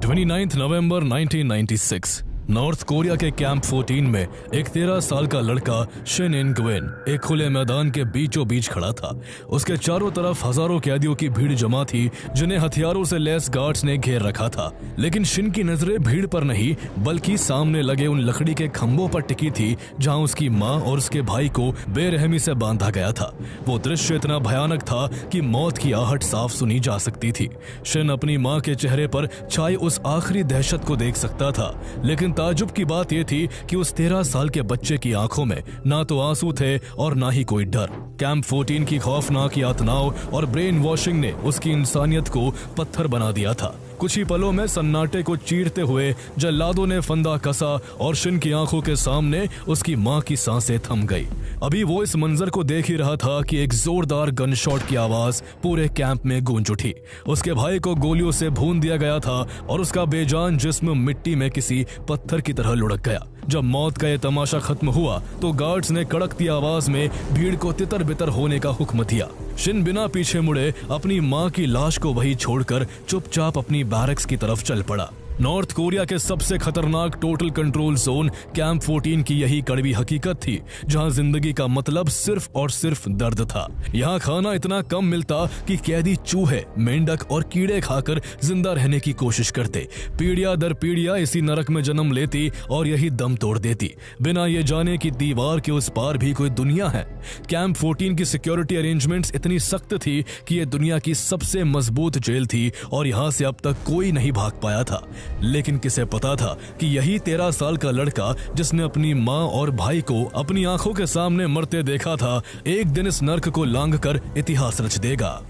29 नवंबर 1996 north Korea के camp 14 में एक 13 साल का लड़का शिन इन ग्वेन एक खुले मैदान के बीचों बीच खड़ा था। उसके चारों तरफ हजारों कैदियों की भीड़ जमा थी जिन्हें हथियारों से लैस गार्ड्स ने घेर रखा था। लेकिन शिन की नजरें भीड़ पर नहीं बल्कि सामने लगे उन लकड़ी के खंभों पर टिकी थी जहां उसकी माँ और उसके भाई को बेरहमी से बांधा गया था। वो दृश्य इतना भयानक था कि मौत की आहट साफ सुनी जा सकती थी। शिन अपनी माँ के चेहरे पर छाई उस आखिरी दहशत को देख सकता था, लेकिन ताजुब की बात यह थी कि उस 13 साल के बच्चे की आंखों में ना तो आंसू थे और ना ही कोई डर। कैंप 14 की खौफनाक यातनाओं और ब्रेन वॉशिंग ने उसकी इंसानियत को पत्थर बना दिया था। कुछ ही पलों में सन्नाटे को चीरते हुए जल्लादों ने फंदा कसा और शिन की आंखों के सामने उसकी मां की सांसें थम गई। अभी वो इस मंजर को देख ही रहा था कि एक जोरदार गन शॉट की आवाज पूरे कैंप में गूंज उठी। उसके भाई को गोलियों से भून दिया गया था और उसका बेजान जिस्म मिट्टी में किसी पत्थर की तरह लुढ़क गया। जब मौत का यह तमाशा खत्म हुआ तो गार्ड्स ने कड़कती आवाज में भीड़ को तितर बितर होने का हुक्म दिया। शिन बिना पीछे मुड़े अपनी मां की लाश को वहीं छोड़कर चुपचाप अपनी बैरक्स की तरफ चल पड़ा। नॉर्थ कोरिया के सबसे खतरनाक टोटल कंट्रोल जोन कैंप 14 की यही कड़वी हकीकत थी, जहां जिंदगी का मतलब सिर्फ और सिर्फ दर्द था। यहाँ खाना इतना कम मिलता कि कैदी चूहे, मेंढक और कीड़े खाकर जिंदा रहने की कोशिश करते। पीढ़िया दर पीढ़िया इसी नरक में जन्म लेती और यही दम तोड़ देती, बिना ये जाने कि दीवार के उस पार भी कोई दुनिया है। कैंप 14 की सिक्योरिटी अरेंजमेंट्स इतनी सख्त थी कि ये दुनिया की सबसे मजबूत जेल थी और यहाँ से अब तक कोई नहीं भाग पाया था। लेकिन किसे पता था कि यही 13 साल का लड़का जिसने अपनी माँ और भाई को अपनी आंखों के सामने मरते देखा था, एक दिन इस नर्क को लांघकर इतिहास रच देगा।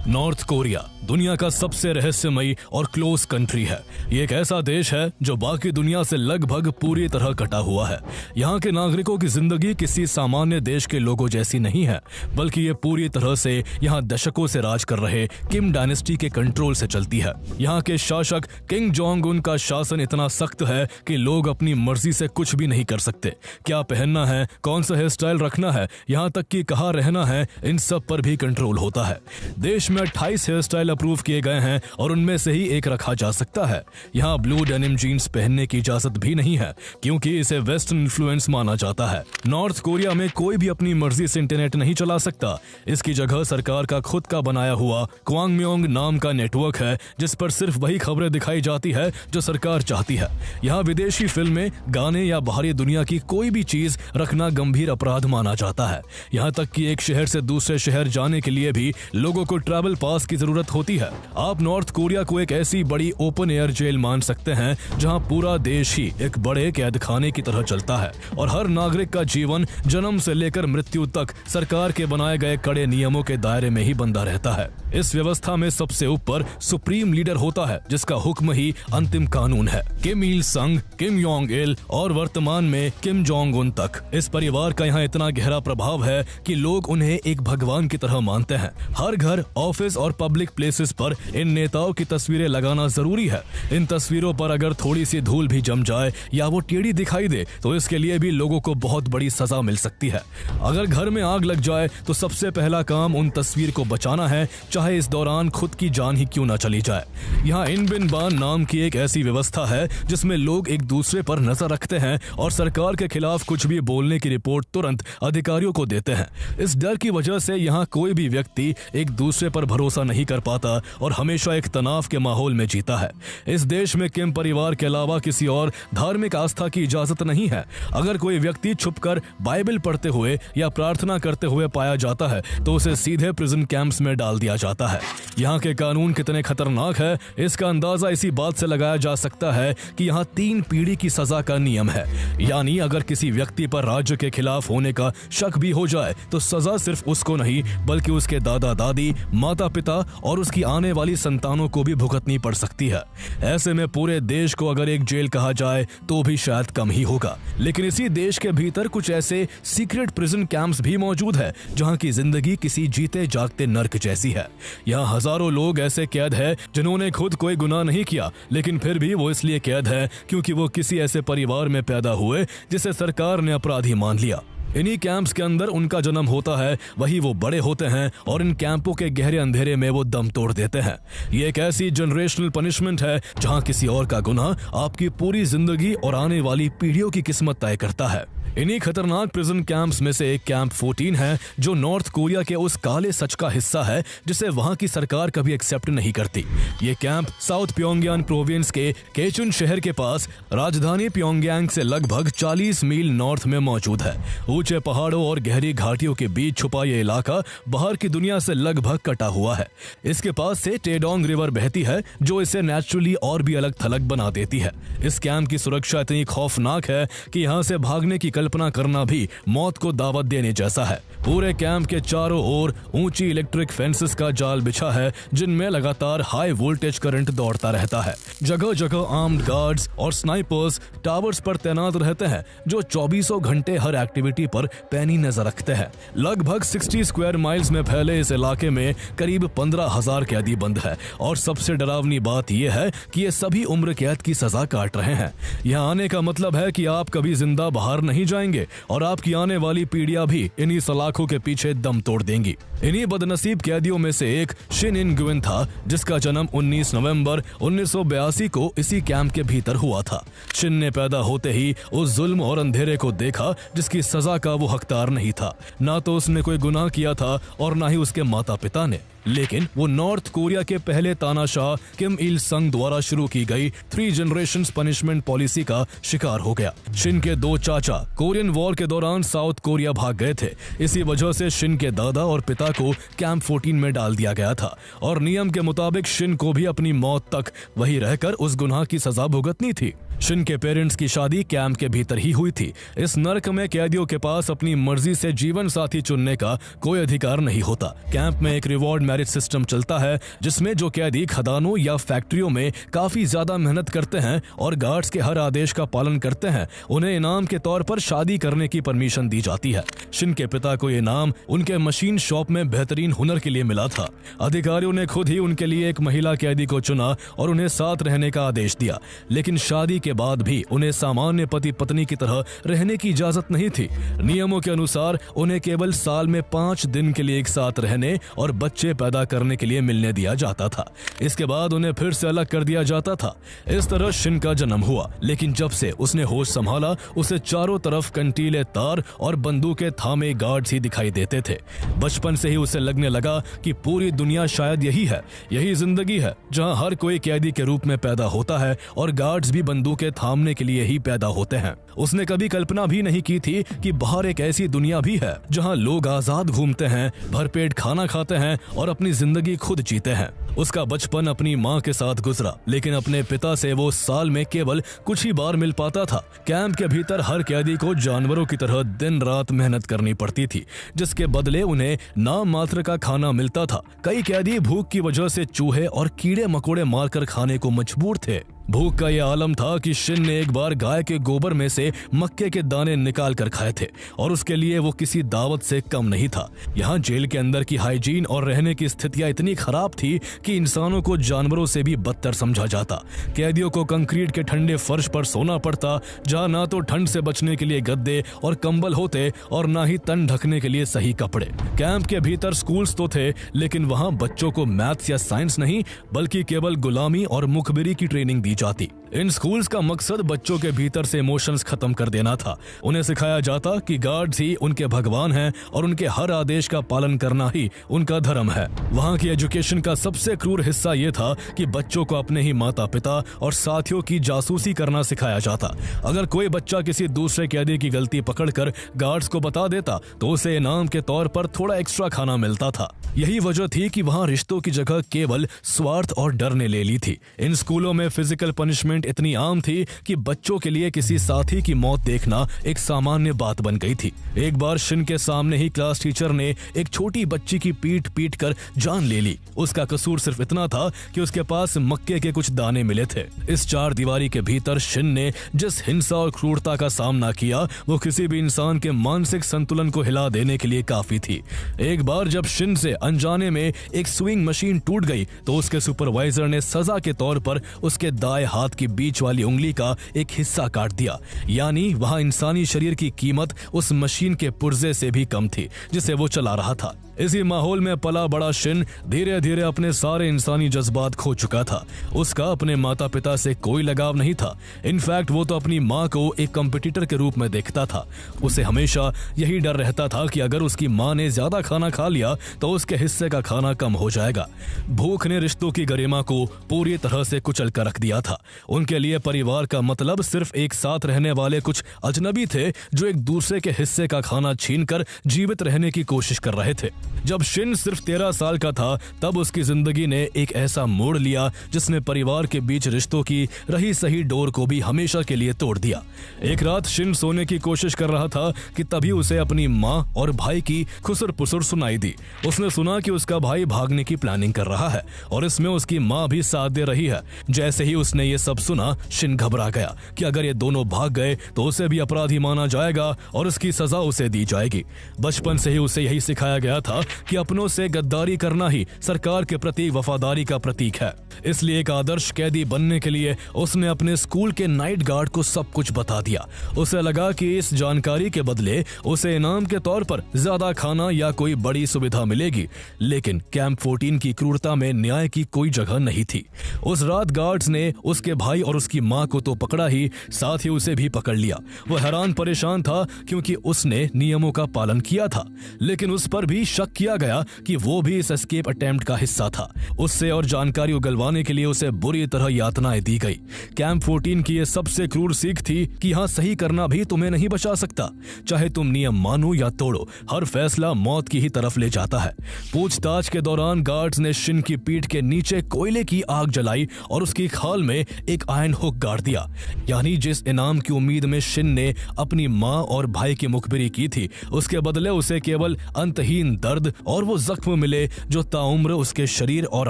नॉर्थ कोरिया दुनिया का सबसे रहस्यमयी और क्लोज कंट्री है। ये एक ऐसा देश है जो बाकी दुनिया से लगभग पूरी तरह कटा हुआ है। यहाँ के नागरिकों की जिंदगी किसी सामान्य देश के लोगों जैसी नहीं है, बल्कि ये पूरी तरह से यहाँ दशकों से राज कर रहे किम डायनेस्टी के कंट्रोल से चलती है। यहाँ के शासक किंग जोंग उन का शासन इतना सख्त है कि लोग अपनी मर्जी से कुछ भी नहीं कर सकते। क्या पहनना है, कौन सा हेयर स्टाइल रखना है, यहाँ तक कि कहाँ रहना है, इन सब पर भी कंट्रोल होता है। देश में 28 हेयर स्टाइल अप्रूव किए गए हैं और उनमें से ही एक रखा जा सकता है। यहाँ ब्लू डेनिम जीन्स पहनने की इजाजत भी नहीं है क्योंकि इसे वेस्टर्न इन्फ्लुएंस माना जाता है। नॉर्थ कोरिया में कोई भी अपनी मर्जी से इंटरनेट नहीं चला सकता। इसकी जगह सरकार का खुद का बनाया हुआ क्वांगम्योंग नाम का नेटवर्क है जिस पर सिर्फ वही खबरें दिखाई जाती है जो सरकार चाहती है। यहाँ विदेशी फिल्में, गाने या बाहरी दुनिया की कोई भी चीज रखना गंभीर अपराध माना जाता है। यहाँ तक कि एक शहर से दूसरे शहर जाने के लिए भी लोगों को ट्रैवल पास की जरूरत होती है। आप नॉर्थ कोरिया को एक ऐसी बड़ी ओपन एयर जेल मान सकते हैं जहां पूरा देश ही एक बड़े कैद खाने की तरह चलता है और हर नागरिक का जीवन जन्म से लेकर मृत्यु तक सरकार के बनाए गए कड़े नियमों के दायरे में ही बंधा रहता है। इस व्यवस्था में सबसे ऊपर सुप्रीम लीडर होता है जिसका हुक्म ही अंतिम कानून है। किम इल संग, किम योंग इल और वर्तमान में किम जोंग उन तक इस परिवार का यहाँ इतना गहरा प्रभाव है कि लोग उन्हें एक भगवान की तरह मानते हैं। हर घर, ऑफिस और पब्लिक प्लेसेस पर इन नेताओं की तस्वीरें लगाना जरूरी है। इन तस्वीरों पर अगर थोड़ी सी धूल भी जम जाए या वो टेढ़ी दिखाई दे तो इसके लिए भी लोगों को बहुत बड़ी सजा मिल सकती है। अगर घर में आग लग जाए तो सबसे पहला काम उन तस्वीर को बचाना है, चाहे इस दौरान खुद की जान ही क्यों ना चली जाए। यहाँ इन बिन बान नाम की एक ऐसी व्यवस्था है जिसमें लोग एक दूसरे पर नजर रखते हैं और सरकार के खिलाफ कुछ भी बोलने की रिपोर्ट तुरंत अधिकारियों को देते हैं। इस डर की वजह से यहाँ कोई भी व्यक्ति एक दूसरे पर भरोसा नहीं कर पाता और हमेशा एक तनाव के माहौल में जीता है। इस देश में किम परिवार के अलावा किसी और धार्मिक आस्था की इजाजत नहीं है। अगर कोई व्यक्ति छुपकर बाइबल पढ़ते हुए या प्रार्थना करते हुए पाया जाता है तो उसे सीधे प्रिजन कैंप्स में डाल दिया जाता है। यहाँ के कानून कितने खतरनाक है इसका अंदाजा इसी बात से लगाया जा सकता है कि यहाँ 3 पीढ़ी की सजा का नियम है। यानी अगर किसी व्यक्ति पर राज्य के खिलाफ होने का शक भी हो जाए तो सजा सिर्फ उसको नहीं बल्कि उसके दादा दादी, माता पिता और उसकी आने वाली संतानों को भी भुगतनी पड़ सकती है। ऐसे में पूरे देश को अगर एक जेल कहा जाए तो भी शायद कम ही होगा। लेकिन इसी देश के भीतर कुछ ऐसे सीक्रेट प्रिजन कैंप्स भी मौजूद है जहां की जिंदगी किसी जीते जागते नर्क जैसी है। यहाँ हजारों लोग ऐसे कैद है जिन्होंने खुद कोई गुनाह नहीं किया, लेकिन फिर भी वो इसलिए कैद है क्योंकि वो किसी ऐसे परिवार में पैदा हुए जिसे सरकार ने अपराधी मान लिया। इन्हीं कैंप्स के अंदर उनका जन्म होता है, वही वो बड़े होते हैं और इन कैंपों के गहरे अंधेरे में वो दम तोड़ देते हैं। ये एक ऐसी जनरेशनल पनिशमेंट है जहां किसी और का गुनाह आपकी पूरी जिंदगी और आने वाली पीढ़ियों की किस्मत तय करता है। इन्हीं खतरनाक प्रिजन कैंप्स में से एक कैंप 14 है, जो नॉर्थ कोरिया के उस काले सच का हिस्सा है जिसे वहां की सरकार कभी एक्सेप्ट नहीं करती। ये कैंप साउथ प्योंगयांग प्रोविंस के केचुन शहर के पास राजधानी प्योंगयांग से लगभग 40 मील नॉर्थ में मौजूद है। ऊंचे पहाड़ों और गहरी घाटियों के बीच छुपा ये इलाका बाहर की दुनिया से लगभग कटा हुआ है। इसके पास से टेडोंग रिवर बहती है, जो इसे नेचुरली और भी अलग थलग बना देती है। इस कैंप की सुरक्षा इतनी खौफनाक है कि यहाँ से भागने की कल्पना करना भी मौत को दावत देने जैसा है। पूरे कैंप के चारों ओर ऊंची इलेक्ट्रिक फेंसेस का जाल बिछा है, जिनमें लगातार हाई वोल्टेज करंट दौड़ता रहता है। जगह जगह आर्म्ड गार्ड्स और स्नाइपर्स टावर्स पर तैनात रहते हैं, जो 24 घंटे हर एक्टिविटी पर पैनी नजर रखते हैं। लगभग 60 स्क्वायर माइल्स में फैले इस इलाके में करीब 15,000 कैदी बंद है और सबसे डरावनी बात यह है कि ये सभी उम्र कैद की सजा काट रहे हैं। यहाँ आने का मतलब है कि आप कभी जिंदा बाहर नहीं जाएंगे और आपकी आने वाली पीढ़ियां भी इन्हीं सलाखों के पीछे दम तोड़ देंगी। इन्हीं बदनसीब कैदियों में से एक शिन इन ग्विन था, जिसका जन्म 19 नवंबर 1982 को इसी कैंप के भीतर हुआ था। शिन ने पैदा होते ही उस जुल्म और अंधेरे को देखा जिसकी सजा का वो हकदार नहीं था। ना तो उसने कोई गुनाह किया था और ना ही उसके माता पिता ने, लेकिन वो नॉर्थ कोरिया के पहले तानाशाह किम इल संग द्वारा शुरू की गई 3 जनरेशंस पनिशमेंट पॉलिसी का शिकार हो गया। शिन के 2 चाचा कोरियन वॉर के दौरान साउथ कोरिया भाग गए थे। इसी वजह से शिन के दादा और पिता को कैंप 14 में डाल दिया गया था और नियम के मुताबिक शिन को भी अपनी मौत तक वही रहकर उस गुनाह की सजा भुगतनी थी। शिन के पेरेंट्स की शादी कैंप के भीतर ही हुई थी। इस नर्क में कैदियों के पास अपनी मर्जी से जीवन साथी चुनने का कोई अधिकार नहीं होता। कैंप में एक रिवॉर्ड मैरिज सिस्टम चलता है, जिसमें जो कैदी खदानों या फैक्ट्रियों में काफी ज्यादा मेहनत करते हैं और गार्ड्स के हर आदेश का पालन करते हैं, उन्हें इनाम के तौर पर शादी करने की परमिशन दी जाती है। शिन के पिता को ये इनाम उनके मशीन शॉप में बेहतरीन हुनर के लिए मिला था। अधिकारियों ने खुद ही उनके लिए एक महिला कैदी को चुना और उन्हें साथ रहने का आदेश दिया, लेकिन शादी के बाद भी उन्हें सामान्य पति पत्नी की तरह रहने की इजाजत नहीं थी। नियमों के अनुसार उन्हें केवल साल में 5 दिन के लिए एक साथ रहने और बच्चे पैदा करने के लिए मिलने दिया जाता था। इसके बाद उन्हें फिर से अलग कर दिया जाता था। इस तरह शिन का जन्म हुआ, लेकिन जब से उसने होश संभाला, उसे चारों तरफ कंटीले तार और बंदूकें थामे गार्ड्स ही दिखाई देते थे। बचपन से ही उसे लगने लगा कि पूरी दुनिया शायद यही है, यही जिंदगी है जहां हर कोई कैदी के रूप में पैदा होता है और गार्ड्स भी बंदूकें थामने के लिए ही पैदा होते हैं। उसने कभी कल्पना भी नहीं की थी कि बाहर एक ऐसी दुनिया भी है जहां लोग आजाद घूमते हैं, भरपेट खाना खाते हैं और अपनी जिंदगी खुद जीते हैं। उसका बचपन अपनी माँ के साथ गुजरा, लेकिन अपने पिता से वो साल में केवल कुछ ही बार मिल पाता था। कैंप के भीतर हर कैदी को जानवरों की तरह दिन रात मेहनत करनी पड़ती थी, जिसके बदले उन्हें नाम मात्र का खाना मिलता था। कई कैदी भूख की वजह से चूहे और कीड़े मकोड़े मारकर खाने को मजबूर थे। भूख का यह आलम था कि शिन ने एक बार गाय के गोबर में से मक्के के दाने निकाल कर खाए थे और उसके लिए वो किसी दावत से कम नहीं था। यहाँ जेल के अंदर की हाइजीन और रहने की स्थितियां इतनी खराब थी कि इंसानों को जानवरों से भी बदतर समझा जाता। कैदियों को कंक्रीट के ठंडे फर्श पर सोना पड़ता, जहाँ ना तो ठंड से बचने के लिए गद्दे और कंबल होते और ना ही तन ढकने के लिए सही कपड़े। कैंप के भीतर स्कूल्स तो थे, लेकिन वहाँ बच्चों को मैथ्स या साइंस नहीं, बल्कि केवल गुलामी और मुखबिरी की ट्रेनिंग दी जाती। इन स्कूल्स का मकसद बच्चों के भीतर से इमोशंस खत्म कर देना था। उन्हें सिखाया जाता कि गार्ड्स ही उनके भगवान हैं और उनके हर आदेश का पालन करना ही उनका धर्म है। वहाँ की एजुकेशन का सबसे क्रूर हिस्सा यह था कि बच्चों को अपने ही माता पिता और साथियों की जासूसी करना सिखाया जाता। अगर कोई बच्चा किसी दूसरे कैदी की गलती पकड़कर गार्ड्स को बता देता तो उसे इनाम के तौर पर थोड़ा एक्स्ट्रा खाना मिलता था। यही वजह थी कि वहाँ रिश्तों की जगह केवल स्वार्थ और डर ने ले ली थी। इन स्कूलों में फिजिकल पनिशमेंट इतनी आम थी कि बच्चों के लिए किसी साथी की मौत देखना एक सामान्य बात बन गई थी। एक बार शिन के सामने ही क्लास टीचर ने एक छोटी बच्ची की पीट कर जान ले ली। उसका कसूर सिर्फ इतना था कि उसके पास मक्के के कुछ दाने मिले थे। इस 4 दीवारी के भीतर शिन ने जिस हिंसा और क्रूरता का सामना किया, वो किसी भी इंसान के मानसिक संतुलन को हिला देने के लिए काफी थी। एक बार जब शिन से अनजाने में एक स्विंग मशीन टूट गई तो उसके सुपरवाइजर ने सजा के तौर पर उसके दाएं हाथ की बीच वाली उंगली का एक हिस्सा काट दिया। यानी वहां इंसानी शरीर की कीमत उस मशीन के पुर्जे से भी कम थी जिसे वो चला रहा था। इसी माहौल में पला बड़ा शिन धीरे धीरे अपने सारे इंसानी जज्बात खो चुका था। उसका अपने माता पिता से कोई लगाव नहीं था। इनफैक्ट वो तो अपनी माँ को एक कॉम्पिटिटर के रूप में देखता था। उसे हमेशा यही डर रहता था कि अगर उसकी माँ ने ज्यादा खाना खा लिया तो उसके हिस्से का खाना कम हो जाएगा। भूख ने रिश्तों की गरिमा को पूरी तरह से कुचल कर रख दिया था। उनके लिए परिवार का मतलब सिर्फ एक साथ रहने वाले कुछ अजनबी थे जो एक दूसरे के हिस्से का खाना छीनकर जीवित रहने की कोशिश कर रहे थे। जब शिन सिर्फ 13 साल का था तब उसकी जिंदगी ने एक ऐसा मोड़ लिया जिसने परिवार के बीच रिश्तों की रही सही डोर को भी हमेशा के लिए तोड़ दिया। एक रात शिन सोने की कोशिश कर रहा था कि तभी उसे अपनी माँ और भाई की खुसर पुसर सुनाई दी। उसने सुना कि उसका भाई भागने की प्लानिंग कर रहा है और इसमें उसकी माँ भी साथ दे रही है। जैसे ही उसने ये सब सुना शिन घबरा गया कि अगर ये दोनों भाग गए तो उसे भी अपराधी माना जाएगा और उसकी सजा उसे दी जाएगी। बचपन से ही उसे यही सिखाया गया था कि अपनों से गद्दारी करना ही सरकार के प्रति वफादारी का प्रतीक है। इसलिए एक आदर्श कैदी बनने के लिए उसने अपने स्कूल के नाइट गार्ड को सब कुछ बता दिया। उसे लगा कि इस जानकारी के बदले उसे इनाम के तौर पर ज्यादा खाना या कोई बड़ी सुविधा मिलेगी। लेकिन कैंप 14 की क्रूरता में न्याय की कोई जगह नहीं थी। उस रात गार्ड्स ने उसके भाई और उसकी माँ को तो पकड़ा ही, साथ ही उसे भी पकड़ लिया। वह हैरान परेशान था क्योंकि उसने नियमों का पालन किया था, लेकिन उस पर भी शक किया गया कि वो भी इस एस्केप अटेम्प्ट का हिस्सा था। उससे और जानकारी उगलवाने के लिए उसे बुरी तरह यातनाएं दी गई। कैंप 14 की ये सबसे क्रूर सीख थी कि यहाँ सही करना भी तुम्हें नहीं बचा सकता। चाहे तुम नियम मानो या तोड़ो, हर फैसला मौत की ही तरफ ले जाता है। पूछताछ के दौरान गार्ड्स ने शिन की पीठ के नीचे कोयले की आग जलाई और उसकी खाल में एक आयरन हुक गाड़ दिया। यानी जिस इनाम की उम्मीद में शिन ने अपनी माँ और भाई की मुखबिरी की थी, उसके बदले उसे केवल अंतहीन दर्द और वो जख्म मिले जो ताउम्र उसके शरीर और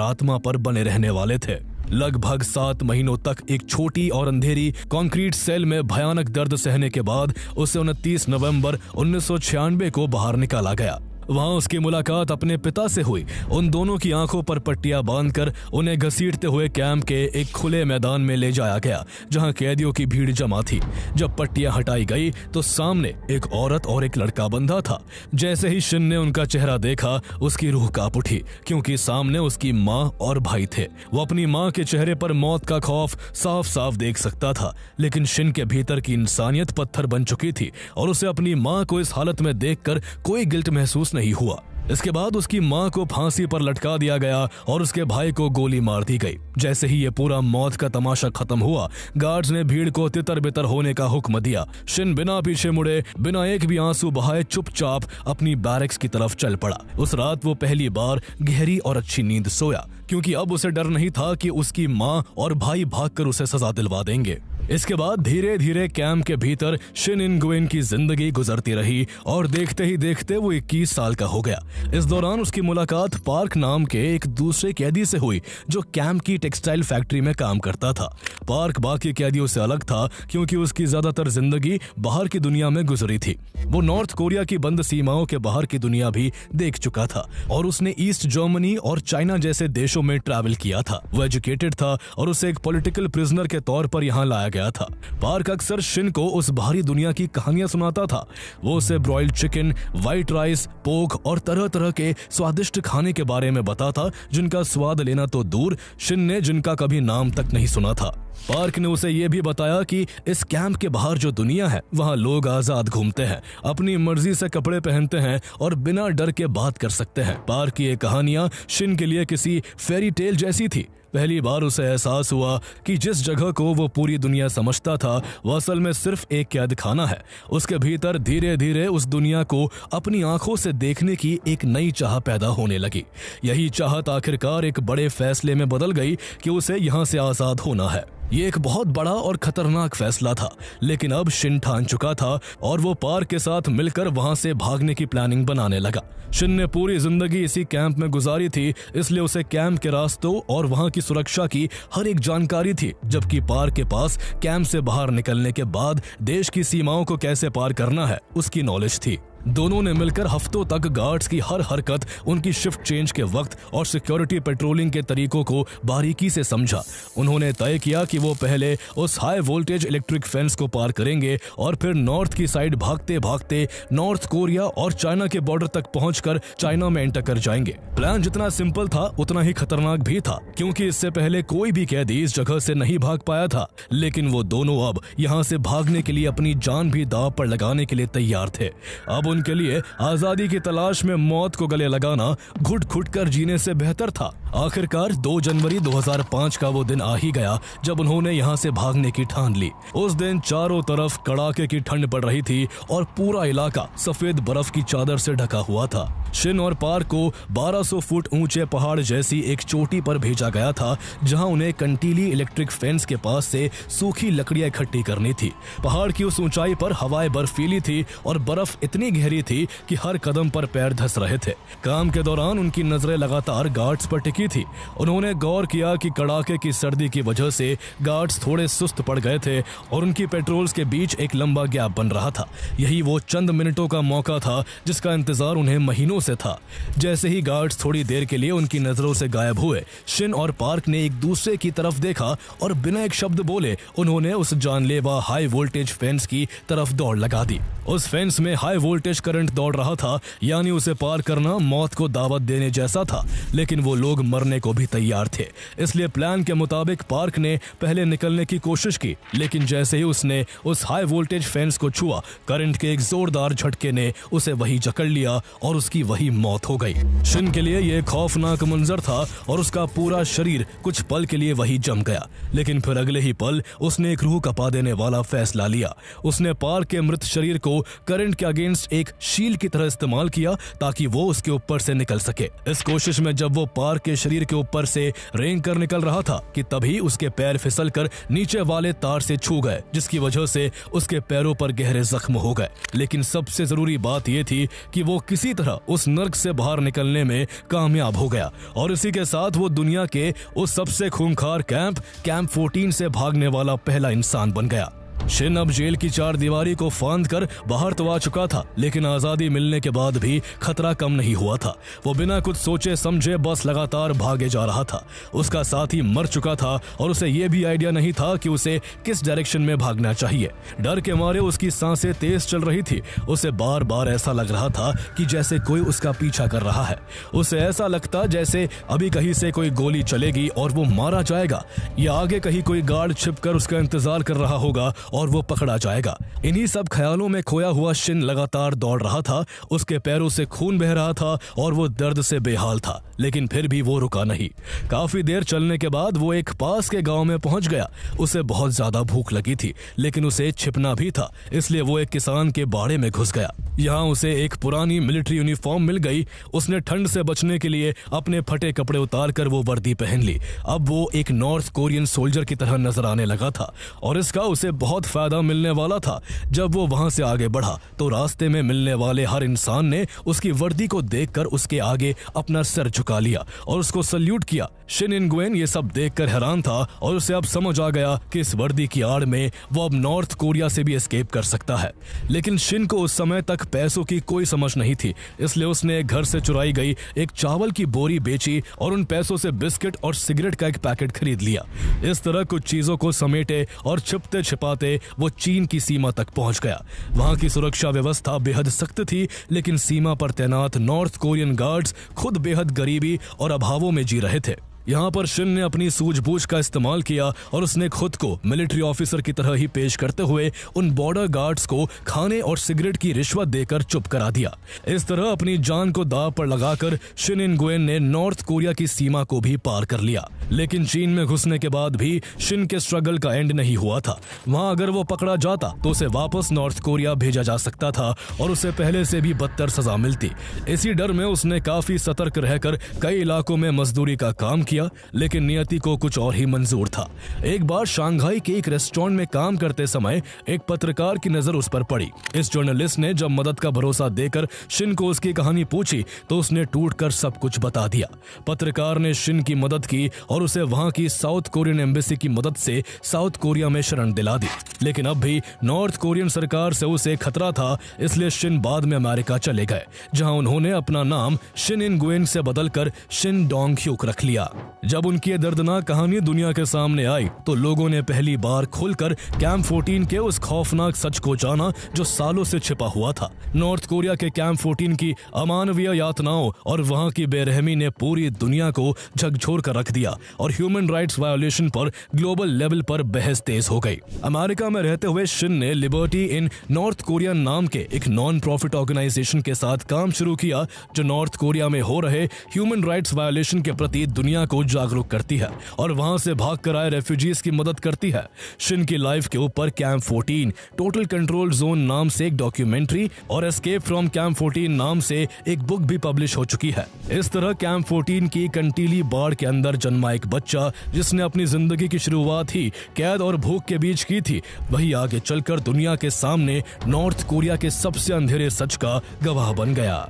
आत्मा पर बने रहने वाले थे। लगभग 7 महीनों तक एक छोटी और अंधेरी कंक्रीट सेल में भयानक दर्द सहने के बाद उसे 29 नवंबर 1996 को बाहर निकाला गया। वहां उसकी मुलाकात अपने पिता से हुई। उन दोनों की आंखों पर पट्टियां बांधकर उन्हें घसीटते हुए कैंप के एक खुले मैदान में ले जाया गया जहां कैदियों की भीड़ जमा थी। जब पट्टियां हटाई गई तो सामने एक औरत और एक लड़का बंधा था। जैसे ही शिन ने उनका चेहरा देखा, उसकी रूह कांप उठी क्योंकि सामने उसकी माँ और भाई थे। वो अपनी माँ के चेहरे पर मौत का खौफ साफ साफ देख सकता था, लेकिन शिन के भीतर की इंसानियत पत्थर बन चुकी थी और उसे अपनी माँ को इस हालत में देखकर कोई गिल्ट महसूस नहीं हुआ। इसके बाद उसकी मां को फांसी पर लटका दिया गया और उसके भाई को गोली मार दी गई। जैसे ही ये पूरा मौत का तमाशा खत्म हुआ, गार्ड्स ने भीड़ को तितर बितर होने का हुक्म दिया। शिन बिना पीछे मुड़े, बिना एक भी आंसू बहाए चुपचाप अपनी बैरक्स की तरफ चल पड़ा। उस रात वो पहली बार गहरी और अच्छी नींद सोया क्योंकि अब उसे डर नहीं था कि उसकी माँ और भाई भागकर उसे सजा दिलवा देंगे। इसके बाद धीरे धीरे कैंप के भीतर शिन इनगुएन की जिंदगी गुजरती रही और देखते ही देखते वो 21 साल का हो गया। इस दौरान उसकी मुलाकात पार्क नाम के एक दूसरे कैदी से हुई जो कैंप की टेक्सटाइल फैक्ट्री में काम करता था। पार्क बाकी कैदियों से अलग था क्योंकि उसकी ज्यादातर जिंदगी बाहर की दुनिया में गुजरी थी। वो नॉर्थ कोरिया की बंद सीमाओं के बाहर की दुनिया भी देख चुका था और उसने ईस्ट जर्मनी और चाइना जैसे देशों में ट्रैवल किया था। वो एजुकेटेड था और उसे एक पॉलिटिकल प्रिजनर के तौर पर यहाँ लाया गया था। पार्क अक्सर शिन को उस बाहरी दुनिया की कहानियां सुनाता था। वो उसे ब्रॉइल्ड चिकन, व्हाइट राइस, पोक और तरह तरह के स्वादिष्ट खाने के बारे में बताता जिनका स्वाद लेना तो दूर, शिन ने जिनका कभी नाम तक नहीं सुना था। पार्क ने उसे यह भी बताया कि इस कैंप के बाहर जो दुनिया है वहां लोग आजाद घूमते हैं, अपनी मर्जी से कपड़े पहनते हैं और बिना डर के बात कर सकते हैं। पार्क की ये कहानियां शिन के लिए किसी फेरी टेल जैसी थी। पहली बार उसे एहसास हुआ कि जिस जगह को वो पूरी दुनिया समझता था वो असल में सिर्फ एक कैद खाना है। उसके भीतर धीरे धीरे उस दुनिया को अपनी आंखों से देखने की एक नई चाह पैदा होने लगी। यही चाहत आखिरकार एक बड़े फैसले में बदल गई कि उसे यहाँ से आजाद होना है। ये एक बहुत बड़ा और खतरनाक फैसला था, लेकिन अब शिन ठान चुका था और वो पार्क के साथ मिलकर वहां से भागने की प्लानिंग बनाने लगा। शिन ने पूरी जिंदगी इसी कैंप में गुजारी थी, इसलिए उसे कैंप के रास्तों और वहां की सुरक्षा की हर एक जानकारी थी, जबकि पार्क के पास कैंप से बाहर निकलने के बाद देश की सीमाओं को कैसे पार करना है उसकी नॉलेज थी। दोनों ने मिलकर हफ्तों तक गार्ड्स की हर हरकत, उनकी शिफ्ट चेंज के वक्त और सिक्योरिटी पेट्रोलिंग के तरीकों को बारीकी से समझा। उन्होंने तय किया कि वो पहले उस हाई वोल्टेज इलेक्ट्रिक फेंस को पार करेंगे और फिर नॉर्थ की साइड भागते भागते नॉर्थ कोरिया और चाइना के बॉर्डर तक पहुंचकर चाइना में एंटर कर जाएंगे। प्लान जितना सिंपल था उतना ही खतरनाक भी था, क्योंकि इससे पहले कोई भी कैदी इस जगह से नहीं भाग पाया था। लेकिन वो दोनों अब यहाँ से भागने के लिए अपनी जान भी दांव पर लगाने के लिए तैयार थे। अब उनके लिए आजादी की तलाश में मौत को गले लगाना घुट घुट कर जीने से बेहतर था। आखिरकार 2 जनवरी 2005 का वो दिन आ ही गया जब उन्होंने यहाँ से भागने की ठान ली। उस दिन चारों तरफ कड़ाके की ठंड पड़ रही थी और पूरा इलाका सफेद बर्फ की चादर से ढका हुआ था। शिन और पार्क को 1200 फुट ऊंचे पहाड़ जैसी एक चोटी पर भेजा गया था, जहां उन्हें कंटीली इलेक्ट्रिक फेंस के पास से सूखी लकड़ियां इकट्ठी करनी थी। पहाड़ की उस ऊंचाई पर हवाएं बर्फीली थी और बर्फ इतनी गहरी थी कि हर कदम पर पैर धंस रहे थे। काम के दौरान उनकी नजरें लगातार गार्ड्स पर टिकी थी। उन्होंने गौर किया कि कड़ाके की सर्दी की वजह से गार्ड्स थोड़े सुस्त पड़ गए थे और उनकी पेट्रोल्स के बीच एक लंबा गैप बन रहा था। यही वो चंद मिनटों का मौका था जिसका इंतजार उन्हें महीनों से था। जैसे ही गार्ड्स थोड़ी देर के लिए उनकी नजरों से गायब हुए, शिन और पार्क ने एक दूसरे की तरफ देखा और बिना एक शब्द बोले उन्होंने उस जानलेवा हाई वोल्टेज फेंस की तरफ दौड़ लगा दी। उस फेंस में हाई वोल्टेज करंट दौड़ रहा था, यानी उसे पार करना मौत को दावत देने जैसा था। लेकिन वो लोग मरने को भी तैयार थे, इसलिए प्लान के मुताबिक पार्क ने पहले निकलने की कोशिश की। लेकिन जैसे ही उसने उस हाई वोल्टेज फेंस को छुआ, करंट के एक जोरदार झटके ने उसे वही जकड़ लिया और उसकी वही मौत हो गई। शिन के लिए यह खौफनाक मंजर था और उसका पूरा शरीर कुछ पल के लिए वही जम गया। लेकिन फिर अगले ही पल उसने एक रूह कपा देने वाला फैसला लिया। उसने पार्क के मृत शरीर को करंट के अगेंस्ट एक शील की तरह इस्तेमाल किया ताकि वो उसके ऊपर से निकल सके। इस कोशिश में जब वो पार्क के शरीर के ऊपर से रेंग कर निकल रहा था कि तभी उसके पैर फिसल कर नीचे वाले तार से छू गए, जिसकी वजह से उसके पैरों पर गहरे जख्म हो गए। लेकिन सबसे जरूरी बात यह थी कि वो किसी तरह उस नर्क से बाहर निकलने में कामयाब हो गया और इसी के साथ वो दुनिया के उस सबसे खूंखार कैंप 14 से भागने वाला पहला इंसान बन गया। शिन अब जेल की 4 दीवारी को फांद कर बाहर तो आ चुका था, लेकिन आजादी मिलने के बाद भी खतरा कम नहीं हुआ था। वो बिना कुछ सोचे समझे बस लगातार भागे जा रहा था। उसका साथी मर चुका था और उसे ये भी आइडिया नहीं था कि उसे किस डायरेक्शन में भागना चाहिए। डर के मारे उसकी सांसें तेज चल रही थी। उसे बार बार ऐसा लग रहा था कि जैसे कोई उसका पीछा कर रहा है। उसे ऐसा लगता जैसे अभी कहीं से कोई गोली चलेगी और वो मारा जाएगा, या आगे कहीं कोई गार्ड छिपकर उसका इंतजार कर रहा होगा और वो पकड़ा जाएगा। इन्हीं सब ख्यालों में खोया हुआ शिन लगातार दौड़ रहा था। उसके पैरों से खून बह रहा था और वो दर्द से बेहाल था, लेकिन फिर भी वो रुका नहीं। काफी देर चलने के बाद वो एक पास के गांव में पहुंच गया। उसे बहुत ज्यादा भूख लगी थी, लेकिन उसे छिपना भी था, इसलिए वो एक किसान के बाड़े में घुस गया। यहाँ उसे एक पुरानी मिलिट्री यूनिफॉर्म मिल गई। उसने ठंड से बचने के लिए अपने फटे कपड़े उतार कर वो वर्दी पहन ली। अब वो एक नॉर्थ कोरियन सोल्जर की तरह नजर आने लगा था और इसका उसे बहुत फायदा मिलने वाला था। जब वो वहां से आगे बढ़ा तो रास्ते में मिलने वाले हर इंसान ने उसकी वर्दी को देखकर उसके आगे अपना सर झुका लिया और उसको सल्यूट किया। शिन इनगुएन ये सब देखकर हैरान था और उसे अब समझ आ गया कि इस वर्दी की आड़ में वो अब नॉर्थ कोरिया से भी एस्केप कर सकता है। लेकिन शिन को उस समय तक पैसों की कोई समझ नहीं थी, इसलिए उसने घर से चुराई गई एक चावल की बोरी बेची और उन पैसों से बिस्किट और सिगरेट का एक पैकेट खरीद लिया। इस तरह कुछ चीजों को समेटे और छिपते छिपाते वो चीन की सीमा तक पहुंच गया। वहां की सुरक्षा व्यवस्था बेहद सख्त थी, लेकिन सीमा पर तैनात नॉर्थ कोरियन गार्ड्स खुद बेहद गरीबी और अभावों में जी रहे थे। यहाँ पर शिन ने अपनी सूझबूझ का इस्तेमाल किया और उसने खुद को मिलिट्री ऑफिसर की तरह ही पेश करते हुए उन बॉर्डर गार्ड्स को खाने और सिगरेट की रिश्वत देकर चुप करा दिया। इस तरह अपनी जान को दांव पर लगाकर शिन इनगुएन ने नॉर्थ कोरिया की सीमा को भी पार कर लिया। लेकिन चीन में घुसने के बाद भी शिन के स्ट्रगल का एंड नहीं हुआ था। वहाँ अगर वो पकड़ा जाता तो उसे वापस नॉर्थ कोरिया भेजा जा सकता था और उसे पहले से भी बदतर सजा मिलती। इसी डर में उसने काफी सतर्क रहकर कई इलाकों में मजदूरी का काम किया किया, लेकिन नियति को कुछ और ही मंजूर था। एक बार शंघाई के एक रेस्टोरेंट में काम करते समय एक पत्रकार की नजर उस पर पड़ी। इस जर्नलिस्ट ने जब मदद का भरोसा देकर शिन को उसकी कहानी पूछी तो उसने टूटकर सब कुछ बता दिया। पत्रकार ने शिन की मदद की और उसे वहां की साउथ कोरियन एम्बेसी की मदद से साउथ कोरिया में शरण दिला दी, लेकिन अब भी नॉर्थ कोरियन सरकार से उसे खतरा था, इसलिए शिन बाद में अमेरिका चले गए, जहां उन्होंने अपना नाम शिन इन गुएन से बदलकर शिन डोंग ह्यूक रख लिया। जब उनकी ये दर्दनाक कहानी दुनिया के सामने आई तो लोगों ने पहली बार खुलकर कैंप 14 के उस खौफनाक सच को जाना जो सालों से छिपा हुआ था। नॉर्थ कोरिया के कैंप 14 की अमानवीय यातनाओं और वहां की बेरहमी ने पूरी दुनिया को झकझोर कर रख दिया और ह्यूमन राइट्स वायोलेशन पर ग्लोबल लेवल पर बहस तेज हो गई। अमेरिका में रहते हुए शिन ने लिबर्टी इन नॉर्थ कोरिया नाम के एक नॉन प्रॉफिट ऑर्गेनाइजेशन के साथ काम शुरू किया, जो नॉर्थ कोरिया में हो रहे ह्यूमन राइट्स वायोलेशन के प्रति दुनिया को जागरूक करती है और वहां से भाग कर आए रेफ्यूजीज की मदद करती है। शिन की लाइफ के ऊपर कैंप 14 टोटल कंट्रोल जोन नाम से एक डॉक्यूमेंट्री और एस्केप फ्रॉम कैंप 14 नाम से एक बुक भी पब्लिश हो चुकी है। इस तरह कैंप 14 की कंटीली बाढ़ के अंदर जन्मा एक बच्चा जिसने अपनी जिंदगी की शुरुआत ही कैद और भूख के बीच की थी, वही आगे चलकर दुनिया के सामने नॉर्थ कोरिया के सबसे अंधेरे सच का गवाह बन गया।